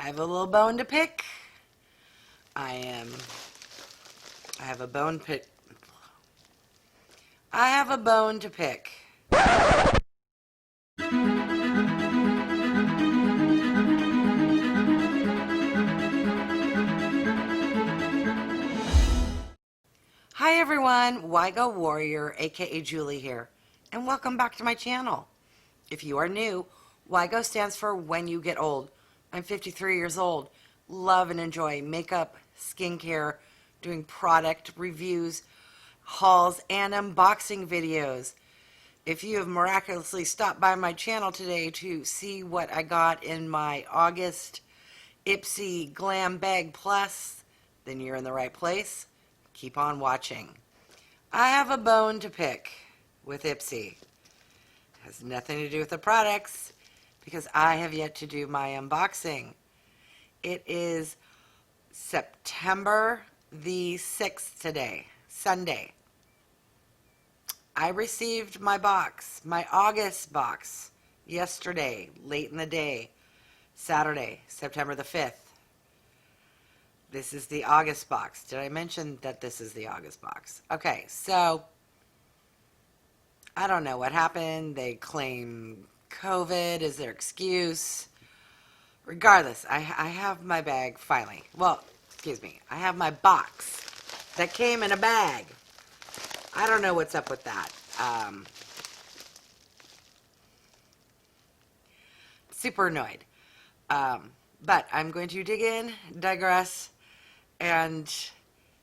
have a little bone to pick. I have a bone pick. I have a bone to pick. Hi everyone, Wygo Warrior, aka Julie here, and welcome back to my channel. If you are new, Wygo stands for When You Get Old. I'm 53 years old, love and enjoy makeup, skincare, doing product reviews, hauls, and unboxing videos. If you have miraculously stopped by my channel today to see what I got in my August Ipsy Glam Bag Plus, then you're in the right place. Keep on watching. I have a bone to pick with Ipsy. It has nothing to do with the products because I have yet to do my unboxing. It is September the 6th today, Sunday. I received my box, my August box, yesterday, late in the day, Saturday, September the 5th. This is the August box. Did I mention that this is the August box? Okay, so I don't know what happened. They claim COVID is their excuse. Regardless, I have my bag finally. Well, excuse me. I have my box that came in a bag. I don't know what's up with that. Super annoyed. But I'm going to dig in, digress, and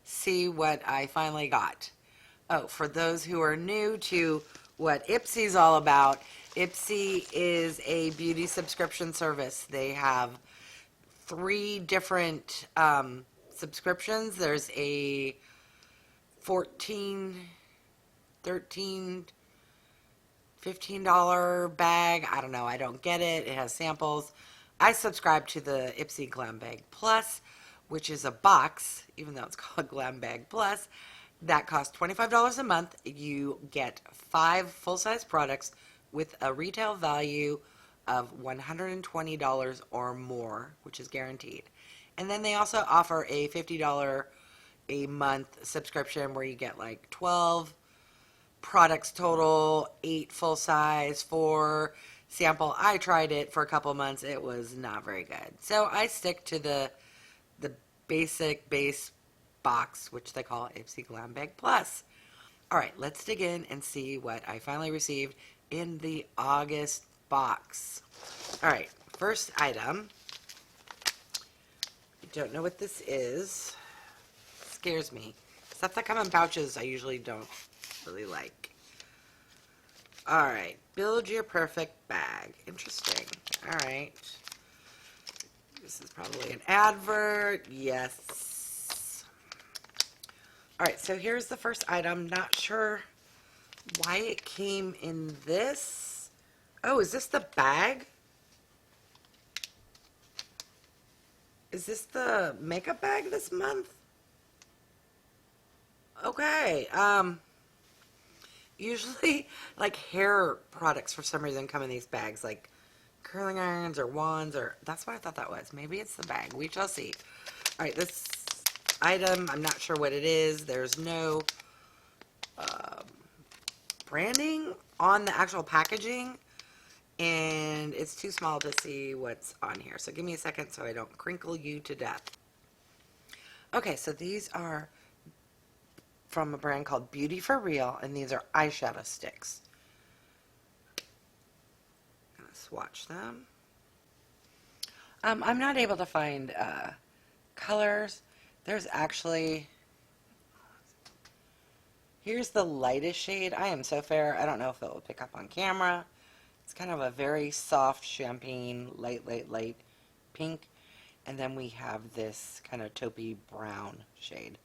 see what I finally got. Oh, for those who are new to what Ipsy's all about, Ipsy is a beauty subscription service. They have 3 different subscriptions. There's a $14, $13, $15 bag. I don't know. I don't get it. It has samples. I subscribe to the Ipsy Glam Bag Plus, which is a box, even though it's called Glam Bag Plus, that costs $25 a month. You get 5 full-size products with a retail value of $120 or more, which is guaranteed. And then they also offer a $50 a month subscription where you get like 12 products total, 8 full-size, 4 sample. I tried it for a couple months. It was not very good. So I stick to the basic base box, which they call Ipsy Glam Bag Plus. All right, let's dig in and see what I finally received in the August box. All right, first item. I don't know what this is. It scares me. Stuff that comes in pouches I usually don't really like. All right, build your perfect bag. Interesting. All right. This is probably an advert. Yes. All right, so here's the first item. Not sure why it came in this. Oh, is this the bag? Is this the makeup bag this month? Okay. Usually, like, hair products for some reason come in these bags, like curling irons or wands, or that's what I thought that was. Maybe it's the bag. We shall see. All right, this item, I'm not sure what it is. There's no branding on the actual packaging, and it's too small to see what's on here. So give me a second so I don't crinkle you to death. Okay, so these are from a brand called Beauty for Real, and these are eyeshadow sticks. I'm gonna swatch them. I'm not able to find colors. There's actually, here's the lightest shade. I am so fair. I don't know if it will pick up on camera. It's kind of a very soft champagne, light pink. And then we have this kind of taupey brown shade.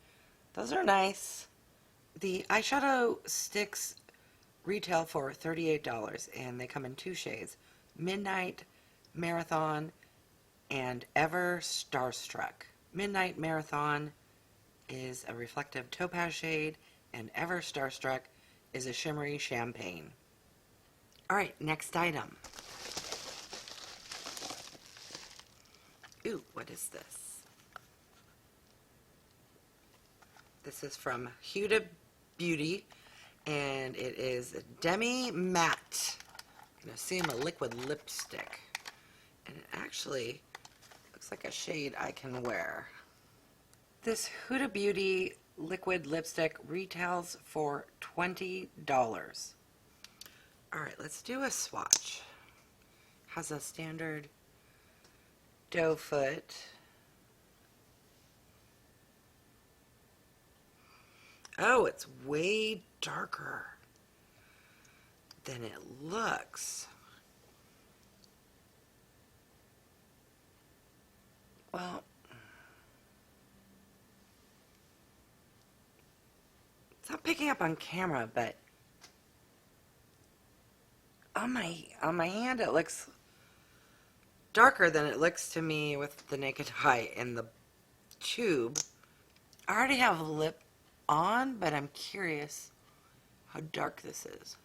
Those are nice. The eyeshadow sticks retail for $38, and they come in 2 shades: Midnight Marathon and Ever Starstruck. Midnight Marathon is a reflective topaz shade, and Ever Starstruck is a shimmery champagne. All right, next item. Ooh, Ooh, what is this? This is from Huda Beauty, and it is a Demi Matte. I'm going to assume a liquid lipstick. And it actually looks like a shade I can wear. This Huda Beauty liquid lipstick retails for $20. Alright, let's do a swatch. Has a standard doe foot. Oh, it's way darker than it looks. Well, it's not picking up on camera, but on my hand it looks darker than it looks to me with the naked eye in the tube. I already have lip on, but I'm curious how dark this is.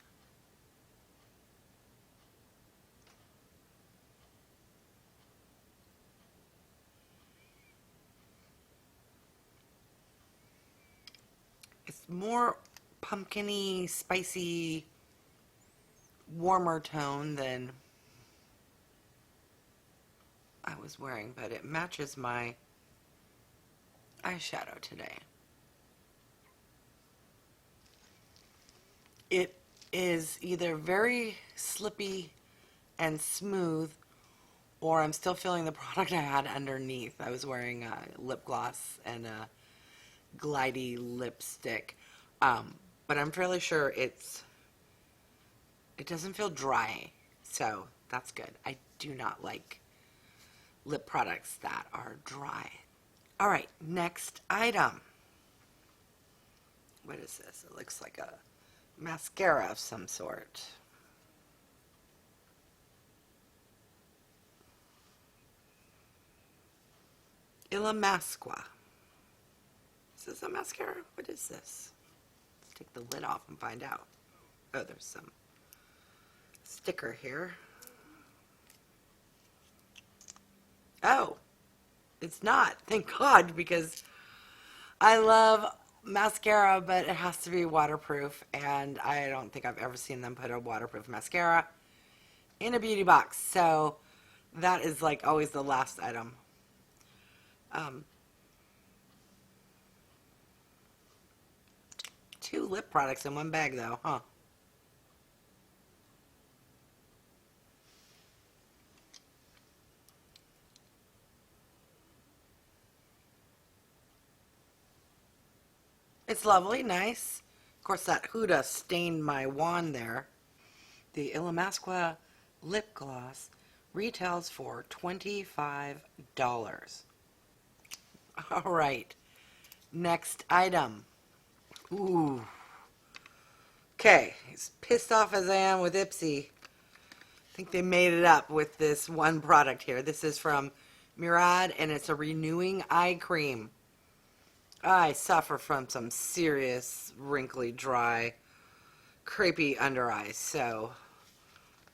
It's more pumpkin-y, spicy, warmer tone than I was wearing, but it matches my eyeshadow today. It is either very slippy and smooth, or I'm still feeling the product I had underneath. I was wearing a lip gloss and a glidey lipstick, but I'm fairly sure it doesn't feel dry, so that's good. I do not like lip products that are dry. Alright, next item. What is this? It looks like a mascara of some sort. ILLAMASQUA. Is this a mascara? What is this? Let's take the lid off and find out. Oh, there's some sticker here. Oh, it's not. Thank God, because I love mascara, but it has to be waterproof, and I don't think I've ever seen them put a waterproof mascara in a beauty box, so that is like always the last item. Two lip products in one bag though, huh? It's lovely, nice. Of course, that HUDA stained my wand there. The ILLAMASQUA lip gloss retails for $25. Alright, next item. Ooh. Okay, as pissed off as I am with Ipsy, I think they made it up with this one product here. This is from Murad, and it's a renewing eye cream. I suffer from some serious, wrinkly, dry, crepey under eyes, so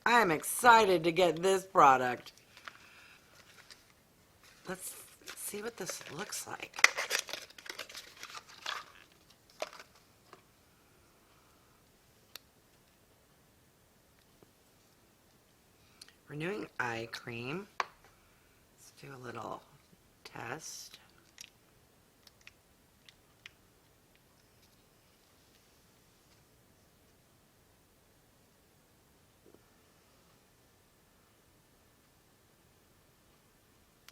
I am excited to get this product. Let's see what this looks like. Renewing eye cream. Let's do a little test.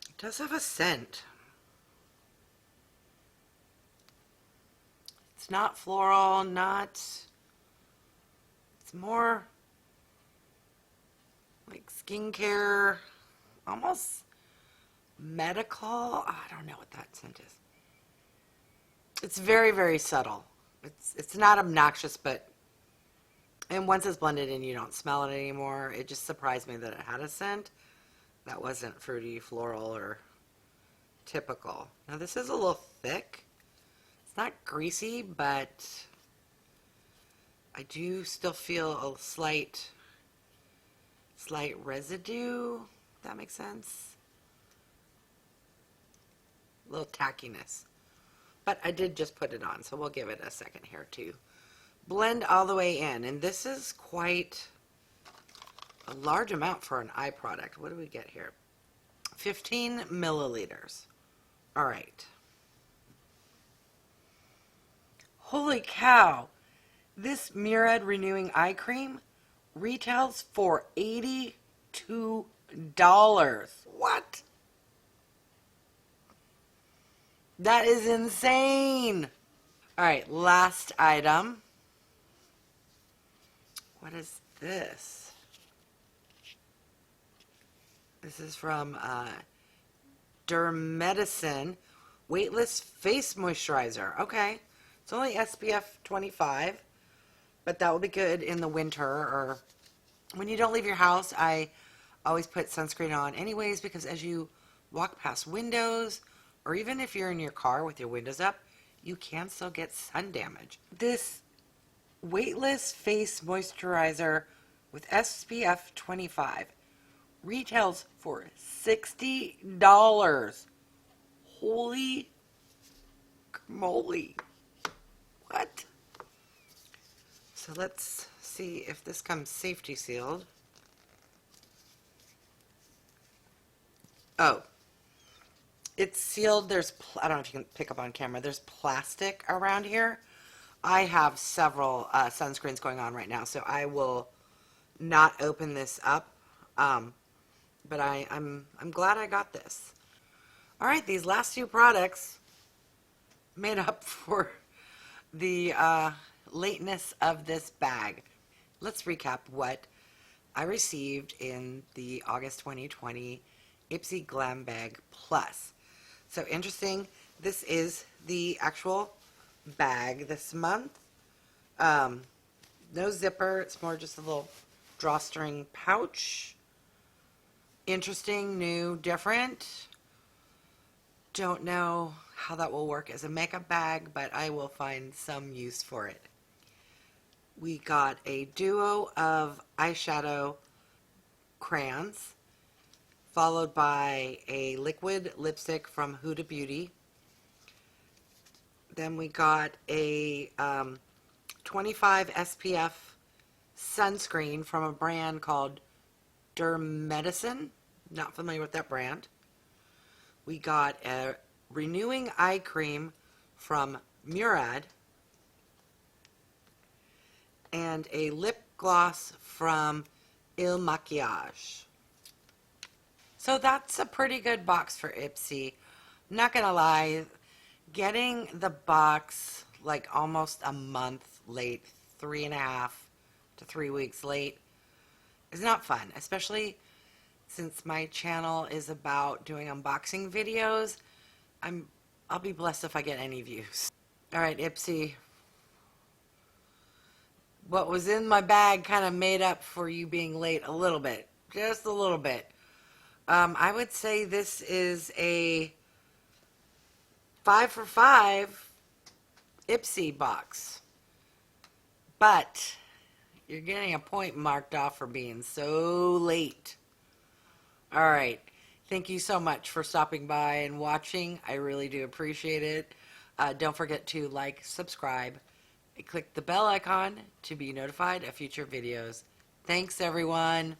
It does have a scent. It's not floral, it's more like skincare, almost medical. I don't know what that scent is. It's very, very subtle. It's not obnoxious, but and once it's blended in, you don't smell it anymore. It just surprised me that it had a scent that wasn't fruity, floral, or typical. Now this is a little thick. It's not greasy, but I do still feel a slight residue, if that makes sense. A little tackiness. But I did just put it on, so we'll give it a second here to blend all the way in. And this is quite a large amount for an eye product. What do we get here? 15 milliliters. All right. Holy cow. This Murad Renewing Eye Cream retails for $82. What? That is insane. All right, last item. What is this? This is from Dermedicine Weightless Face Moisturizer. Okay, it's only SPF 25, but that will be good in the winter or when you don't leave your house. I always put sunscreen on anyways because as you walk past windows or even if you're in your car with your windows up, you can still get sun damage. This Weightless Face Moisturizer with SPF 25 retails for $60. Holy moly. What? So let's see if this comes safety sealed. Oh, it's sealed. There's, I don't know if you can pick up on camera, there's plastic around here. I have several sunscreens going on right now, so I will not open this up. But I'm glad I got this. All right, these last two products made up for the lateness of this bag. Let's recap what I received in the August 2020 Ipsy Glam Bag Plus. So interesting, this is the actual bag this month. No zipper, it's more just a little drawstring pouch. Interesting, new, different. Don't know how that will work as a makeup bag, but I will find some use for it. We got a duo of eyeshadow crayons, followed by a liquid lipstick from Huda Beauty. Then we got a 25 SPF sunscreen from a brand called Dermedicine. Not familiar with that brand. We got a renewing eye cream from Murad. And a lip gloss from ILLAMASQUA. So that's a pretty good box for Ipsy. I'm not gonna lie, getting the box like almost a month late, 3.5 to 3 weeks late, is not fun, especially since my channel is about doing unboxing videos. I'll be blessed if I get any views. All right, Ipsy. What was in my bag kind of made up for you being late a little bit, just a little bit. I would say this is a 5 for 5 Ipsy box, but you're getting a point marked off for being so late. All right, thank you so much for stopping by and watching. I really do appreciate it. Don't forget to like, subscribe, and click the bell icon to be notified of future videos. Thanks, everyone.